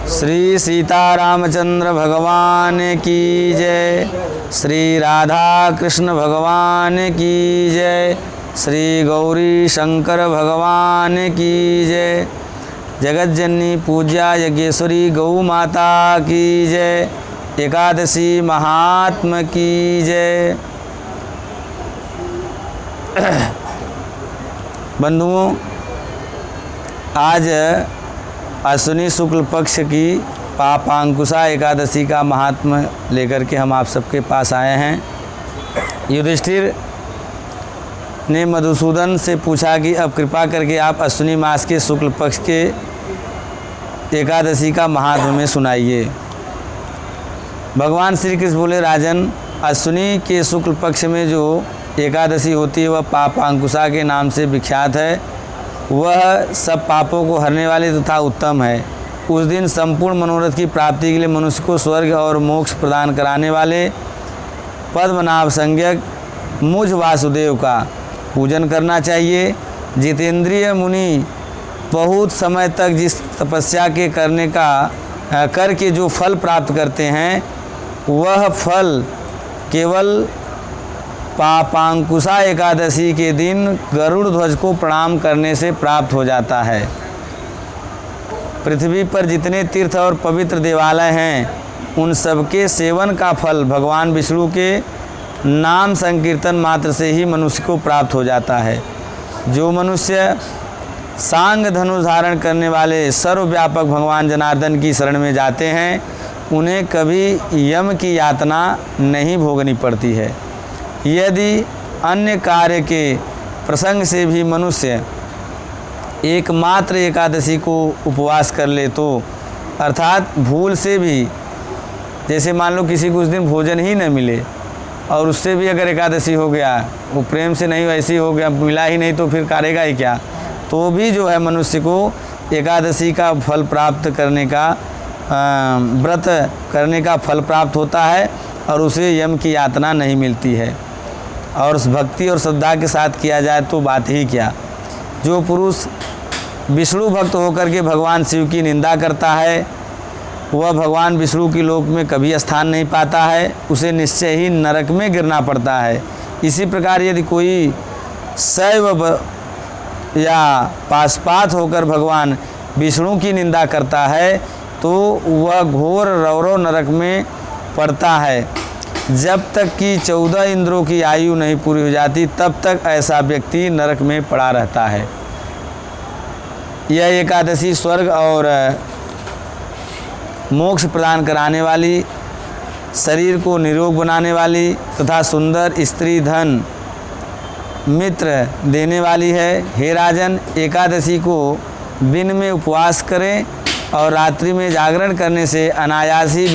श्री सीतारामचंद्र भगवान की जय। श्री राधा कृष्ण भगवान की जय। श्री गौरी शंकर भगवान की जय। जगज्जननी पूज्या यज्ञेश्वरी गौ माता की जय। एकादशी महात्म की जय। बंधुओं, आज अश्विनी शुक्ल पक्ष की पापांकुशा एकादशी का महात्म्य लेकर के हम आप सबके पास आए हैं। युधिष्ठिर ने मधुसूदन से पूछा कि अब कृपा करके आप अश्विनी मास के शुक्ल पक्ष के एकादशी का महात्म्य में सुनाइए। भगवान श्री कृष्ण बोले, राजन, अश्विनी के शुक्ल पक्ष में जो एकादशी होती है वह पापांकुशा के नाम से विख्यात है। वह सब पापों को हरने वाली तथा उत्तम है। उस दिन संपूर्ण मनोरथ की प्राप्ति के लिए मनुष्य को स्वर्ग और मोक्ष प्रदान कराने वाले पद्मनाभ संज्ञक मुझ वासुदेव का पूजन करना चाहिए। जितेंद्रिय मुनि बहुत समय तक जिस तपस्या के करके जो फल प्राप्त करते हैं वह फल केवल पापांकुशा एकादशी के दिन गरुड़ ध्वज को प्रणाम करने से प्राप्त हो जाता है। पृथ्वी पर जितने तीर्थ और पवित्र देवालय हैं उन सबके सेवन का फल भगवान विष्णु के नाम संकीर्तन मात्र से ही मनुष्य को प्राप्त हो जाता है। जो मनुष्य सांग धनुष धारण करने वाले सर्वव्यापक भगवान जनार्दन की शरण में जाते हैं उन्हें कभी यम की यातना नहीं भोगनी पड़ती है। यदि अन्य कार्य के प्रसंग से भी मनुष्य एकमात्र एकादशी को उपवास कर ले तो, अर्थात भूल से भी, जैसे मान लो किसी को उस दिन भोजन ही न मिले और उससे भी अगर एकादशी हो गया, वो प्रेम से नहीं वैसी हो गया, मिला ही नहीं तो फिर करेगा ही क्या, तो भी जो है मनुष्य को एकादशी का फल प्राप्त करने का व्रत करने का फल प्राप्त होता है और उसे यम की यातना नहीं मिलती है। और भक्ति और श्रद्धा के साथ किया जाए तो बात ही क्या। जो पुरुष विष्णु भक्त होकर के भगवान शिव की निंदा करता है वह भगवान विष्णु की लोक में कभी स्थान नहीं पाता है, उसे निश्चय ही नरक में गिरना पड़ता है। इसी प्रकार यदि कोई शैव या पाशपात होकर भगवान विष्णु की निंदा करता है तो वह घोर रौरव नरक में पड़ता है। जब तक कि 14 इंद्रों की आयु नहीं पूरी हो जाती तब तक ऐसा व्यक्ति नरक में पड़ा रहता है। यह एकादशी स्वर्ग और मोक्ष प्रदान कराने वाली, शरीर को निरोग बनाने वाली तथा सुंदर स्त्री धन मित्र देने वाली है। हे राजन, एकादशी को दिन में उपवास करें और रात्रि में जागरण करने से अनायास ही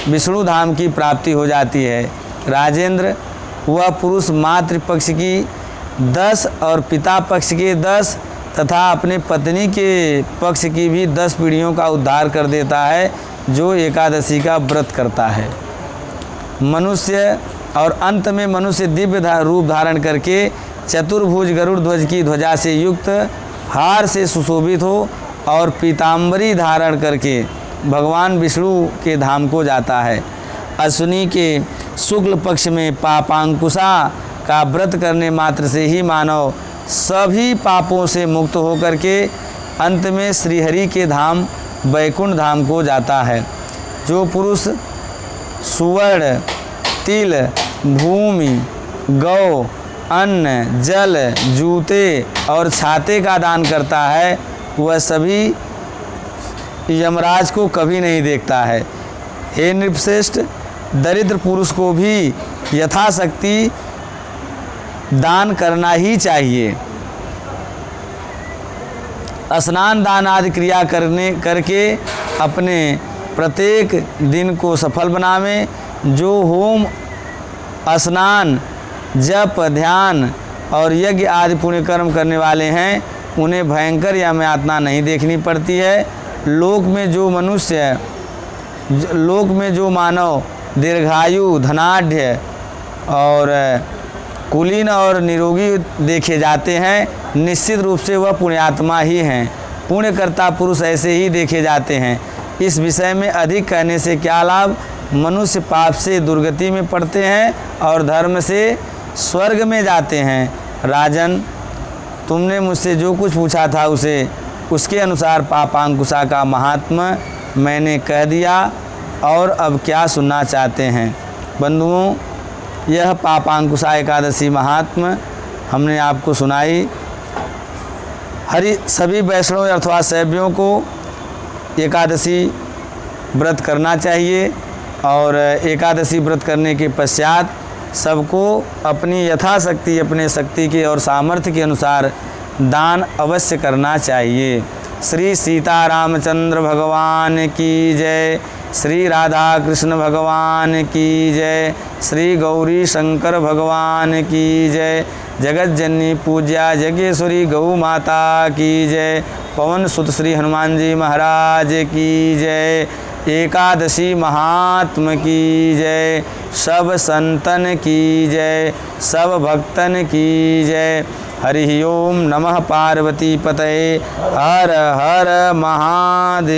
विष्णु धाम की प्राप्ति हो जाती है। राजेंद्र, वह पुरुष मातृ पक्ष की 10 और पिता पक्ष के 10 तथा अपने पत्नी के पक्ष की भी 10 पीढ़ियों का उद्धार कर देता है जो एकादशी का व्रत करता है। मनुष्य और अंत में मनुष्य दिव्य रूप धारण करके चतुर्भुज गरुड़ ध्वज की ध्वजा से युक्त हार से सुशोभित हो और पीताम्बरी धारण करके भगवान विष्णु के धाम को जाता है। अश्विनी के शुक्ल पक्ष में पापांकुशा का व्रत करने मात्र से ही मानव सभी पापों से मुक्त होकर के अंत में श्रीहरि के धाम वैकुंठ धाम को जाता है। जो पुरुष सुवर्ण, तिल, भूमि, गौ, अन्न, जल, जूते और छाते का दान करता है वह सभी यमराज को कभी नहीं देखता है। हे नृपश्रेष्ठ, दरिद्र पुरुष को भी यथाशक्ति दान करना ही चाहिए। स्नान दान आदि क्रिया करके अपने प्रत्येक दिन को सफल बनावें। जो होम, स्नान, जप, ध्यान और यज्ञ आदि पुण्य कर्म करने वाले हैं उन्हें भयंकर यातना नहीं देखनी पड़ती है। लोक में जो मानव दीर्घायु, धनाढ़ और कुलीन और निरोगी देखे जाते हैं निश्चित रूप से वह पुण्यात्मा ही हैं। पुण्यकर्ता पुरुष ऐसे ही देखे जाते हैं। इस विषय में अधिक कहने से क्या लाभ। मनुष्य पाप से दुर्गति में पड़ते हैं और धर्म से स्वर्ग में जाते हैं। राजन, तुमने मुझसे जो कुछ पूछा था उसके अनुसार पापांकुशा का महात्म्य मैंने कह दिया, और अब क्या सुनना चाहते हैं। बंधुओं, यह पापांकुशा एकादशी महात्म्य हमने आपको सुनाई। सभी वैष्णव अथवा शैवियों को एकादशी व्रत करना चाहिए, और एकादशी व्रत करने के पश्चात सबको अपनी यथाशक्ति, अपने शक्ति के और सामर्थ्य के अनुसार दान अवश्य करना चाहिए। श्री सीता रामचंद्र भगवान की जय। श्री राधा कृष्ण भगवान की जय। श्री गौरी शंकर भगवान की जय। जगत जननी पूज्या जगेश्वरी गौ माता की जय। पवन सुत श्री हनुमान जी महाराज की जय। एकादशी महात्म की जय। सब संतन की जय। सब भक्तन की जय। हरि ओम नमः पार्वती पतये। हर हर महादेव।